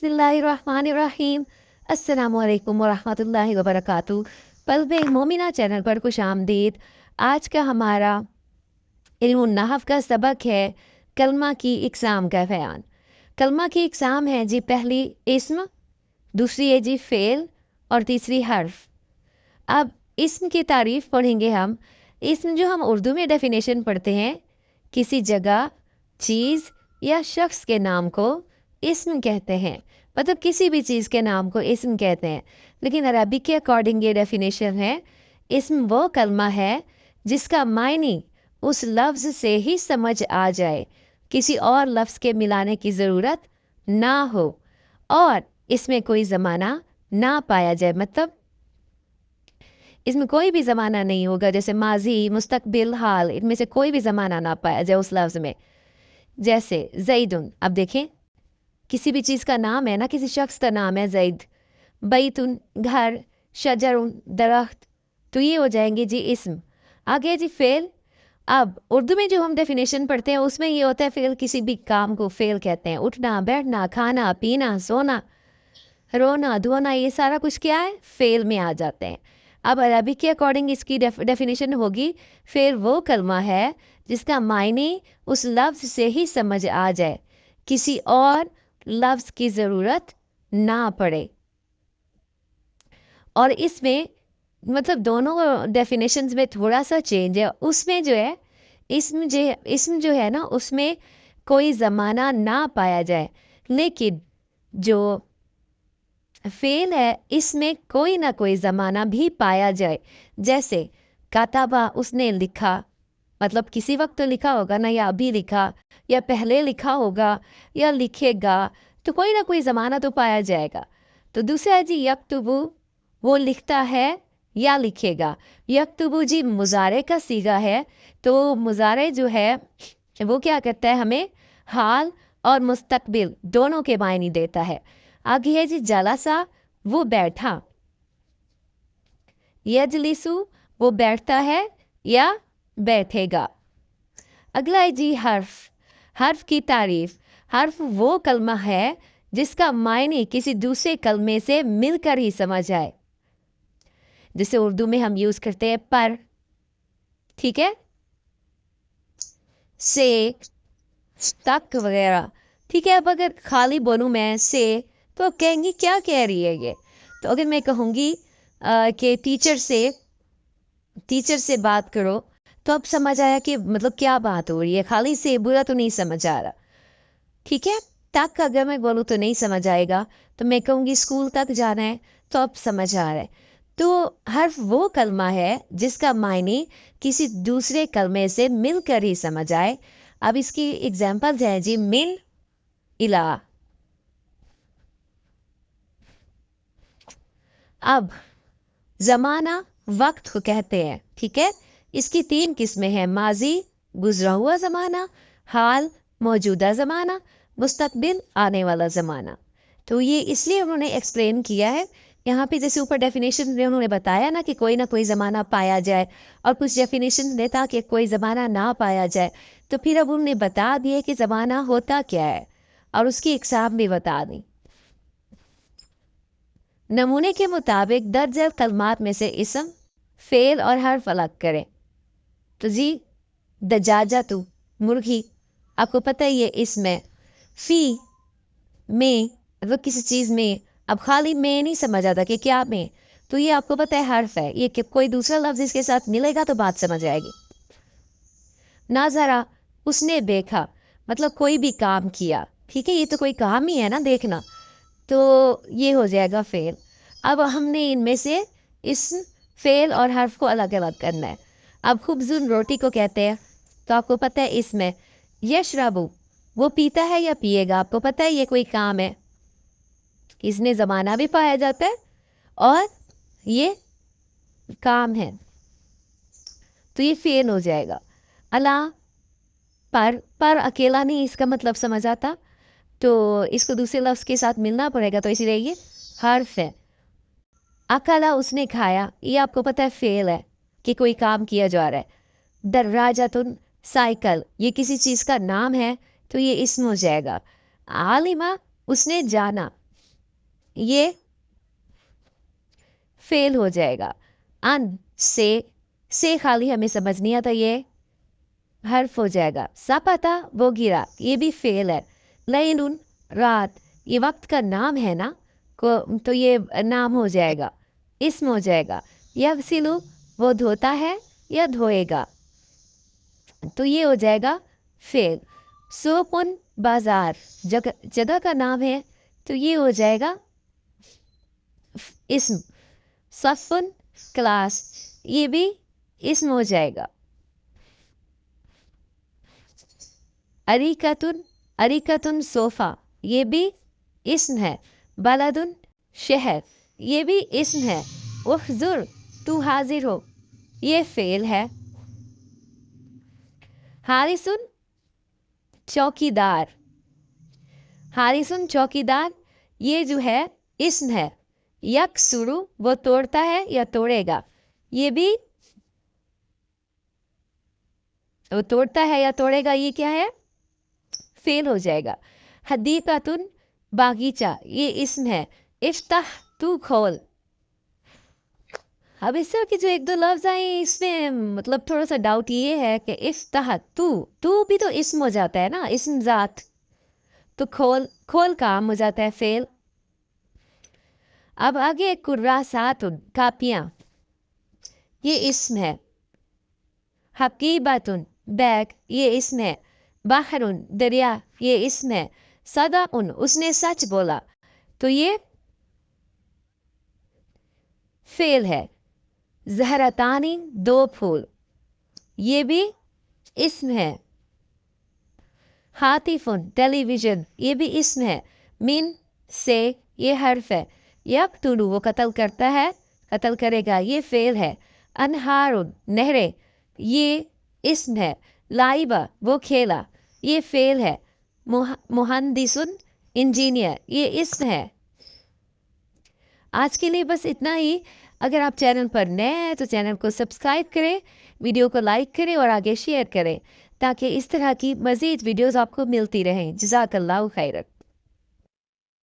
बिस्मिल्लाहिर्रहमानिर्रहीम। अस्सलामुअलैकुम वरहमतुल्लाहि वबरकातुहू। क़ल्ब मोमिना चैनल पर खुश आमदीद। आज का हमारा इल्मुन नहव का सबक है कलमा की इक़साम का बयान। कलमा की इक़साम है जी, पहली इस्म, दूसरी है जी फ़ेल और तीसरी हर्फ। अब इस्म की तारीफ़ पढ़ेंगे हम। इस्म जो हम उर्दू में डेफिनेशन पढ़ते हैं, किसी जगह, चीज़ या शख्स के नाम को इस्म कहते हैं। मतलब किसी भी चीज़ के नाम को इस्म कहते हैं। लेकिन अरबिक के अकॉर्डिंग ये डेफिनेशन है, इस्म वो कलमा है जिसका मायने उस लफ्ज़ से ही समझ आ जाए, किसी और लफ्ज़ के मिलाने की ज़रूरत ना हो और इसमें कोई ज़माना ना पाया जाए। मतलब इसमें कोई भी ज़माना नहीं होगा, जैसे माजी, मुस्तकबिल, हाल, इनमें से कोई भी ज़माना ना पाया जाए उस लफ्ज़ में। जैसे ज़ैदुन, अब देखें किसी भी चीज़ का नाम है ना, किसी शख्स का नाम है ज़ैद, बैतुन घर, शजरुन दरख्त, तो ये हो जाएंगे जी इस्म। आगे जी फ़ेल। अब उर्दू में जो हम डेफिनेशन पढ़ते हैं उसमें ये होता है फ़ेल किसी भी काम को फ़ेल कहते हैं। उठना, बैठना, खाना, पीना, सोना, रोना, धोना, ये सारा कुछ क्या है, फ़ेल में आ जाते हैं। अब अरबी के अकॉर्डिंग इसकी डेफिनेशन होगी, फ़ेल वो कलमा है जिसका मायने उस लफ्ज़ से ही समझ आ जाए, किसी और लफ्ज़ की ज़रूरत ना पड़े। और इसमें मतलब दोनों डेफिनेशंस में थोड़ा सा चेंज है। उसमें जो है इसम जो है ना, उसमें कोई ज़माना ना पाया जाए, लेकिन जो फ़ेल है इसमें कोई ना कोई ज़माना भी पाया जाए। जैसे काताबा, उसने लिखा, मतलब किसी वक्त तो लिखा होगा ना, या अभी लिखा, या पहले लिखा होगा, या लिखेगा, तो कोई ना कोई ज़माना तो पाया जाएगा। तो दूसरा है जी यक्तुबु, वो लिखता है या लिखेगा। यक्तुबु जी मुज़ारे का सीगा है, तो मुज़ारे जो है वो क्या करता है, हमें हाल और मुस्तकबिल दोनों के मायने देता है। आगे है जी जलसा, वो बैठा। यजलिसु, वो बैठता है या बैठेगा। अगला है जी हर्फ। हर्फ की तारीफ। हर्फ वो कलमा है जिसका मायने किसी दूसरे कलमे से मिलकर ही समझ आए। जिसे उर्दू में हम यूज करते हैं पर, ठीक है, से, तक वगैरह। ठीक है, अब अगर खाली बोलूं मैं से, तो आप कहेंगी क्या कह रही है ये। तो अगर मैं कहूँगी कि टीचर से बात करो, तो अब समझ आया कि मतलब क्या बात हो रही है। खाली से बुरा तो नहीं समझ आ रहा। ठीक है, तक अगर मैं बोलूँ तो नहीं समझ आएगा। तो मैं कहूँगी स्कूल तक जाना है, तो अब समझ आ रहा है। तो हर्फ वो कलमा है जिसका मायने किसी दूसरे कलमे से मिलकर ही समझ आए। अब इसकी एग्जाम्पल्स हैं जी, मिन, इला। अब ज़माना वक्त को कहते हैं, ठीक है। इसकी 3 किस्में हैं, माजी, गुजरा हुआ ज़माना, हाल, मौजूदा ज़माना, मुस्तकबिल, आने वाला ज़माना। तो ये इसलिए उन्होंने एक्सप्लेन किया है यहाँ पे, जैसे ऊपर डेफिनेशन में उन्होंने बताया ना कि कोई ना कोई ज़माना पाया जाए, और कुछ डेफिनेशन देता कि कोई ज़माना ना पाया जाए। तो फिर अब उन्होंने बता दिए कि ज़माना होता क्या है और उसकी इकसाम भी बता दी। नमूने के मुताबिक दर्ज झेल कलमात में से इसम, फेल और हर्फ अलग करें। तो जी दजाजातु, मुर्गी, आपको पता है ये इसमें, फी, में, मतलब किसी चीज़ में। अब खाली में नहीं समझ आता कि क्या में, तो ये आपको पता है हर्फ है। ये कि कोई दूसरा लफ्ज़ इसके साथ मिलेगा तो बात समझ आएगी। नाजरा, उसने देखा, मतलब कोई भी काम किया। ठीक है, ये तो कोई काम ही है ना, देखना, तो ये हो जाएगा फेल। अब हमने इनमें से इस फेल और हर्फ को अलग अलग करना है। अब खुबजुन रोटी को कहते हैं, तो आपको पता है इसमें यशरबु, वो पीता है या पिएगा। आपको पता है ये कोई काम है, इसमें ज़माना भी पाया जाता है और ये काम है, तो ये फेल हो जाएगा। अला, पर अकेला नहीं इसका मतलब समझ आता, तो इसको दूसरे लफ्ज़ के साथ मिलना पड़ेगा, तो इसीलिए ये हर्फ है। अकला, उसने खाया, ये आपको पता है फेल है कि कोई काम किया जा रहा है। दर्राजातुन, साइकिल, ये किसी चीज़ का नाम है, तो ये इसम हो जाएगा। आलिमा, उसने जाना, یہ فیل ہو جائے گا. ان سے خالی ہمیں سمجھ نہیں آتا, یہ حرف ہو جائے گا. سپتا وہ گرا, یہ بھی فیل ہے. لینن رات, یہ وقت کا نام ہے نا, تو یہ نام ہو جائے گا, اسم ہو جائے گا. یغسلو وہ دھوتا ہے یا دھوئے گا, تو یہ ہو جائے گا فیل. سوقن بازار, جگہ کا نام ہے, تو یہ ہو جائے گا اسم. صفن کلاس, یہ بھی اسم ہو جائے گا. اریکتن صوفہ, یہ بھی اسم ہے. بلدن شہر, یہ بھی اسم ہے. احضر تو حاضر ہو, یہ فعل ہے. حارسن چوکیدار, حارسن چوکیدار, یہ جو ہے اسم ہے. یکسرو وہ توڑتا ہے یا توڑے گا, یہ بھی وہ توڑتا ہے یا توڑے گا, یہ کیا ہے, فیل ہو جائے گا. حدیقتن باغیچہ, یہ اسم ہے. افتح تو کھول. اب اس طرح کے جو ایک دو لفظ آئے اس میں مطلب تھوڑا سا ڈاؤٹ یہ ہے کہ افتح تو بھی تو اسم ہو جاتا ہے نا, اسم ذات, تو کھول کام ہو جاتا ہے فیل. اب آگے کراسات کاپیاں, یہ اسم ہے. حقیبتن بیگ, یہ اسم ہے. بحرن دریا, یہ اسم ہے. صدقن اس نے سچ بولا, تو یہ فعل ہے. زہرتانی دو پھول, یہ بھی اسم ہے. ہاتفن ٹیلی ویژن, یہ بھی اسم ہے. من سے, یہ حرف ہے. یقتلو وہ قتل کرتا ہے, قتل کرے گا, یہ فعل ہے. انہارن نہریں, یہ اسم ہے. لائبہ وہ کھیلا, یہ فعل ہے. مہندسن انجینئر, یہ اسم ہے. آج کے لیے بس اتنا ہی. اگر آپ چینل پر نئے ہیں تو چینل کو سبسکرائب کریں, ویڈیو کو لائک کریں اور آگے شیئر کریں تاکہ اس طرح کی مزید ویڈیوز آپ کو ملتی رہیں. جزاک اللہ خیرک.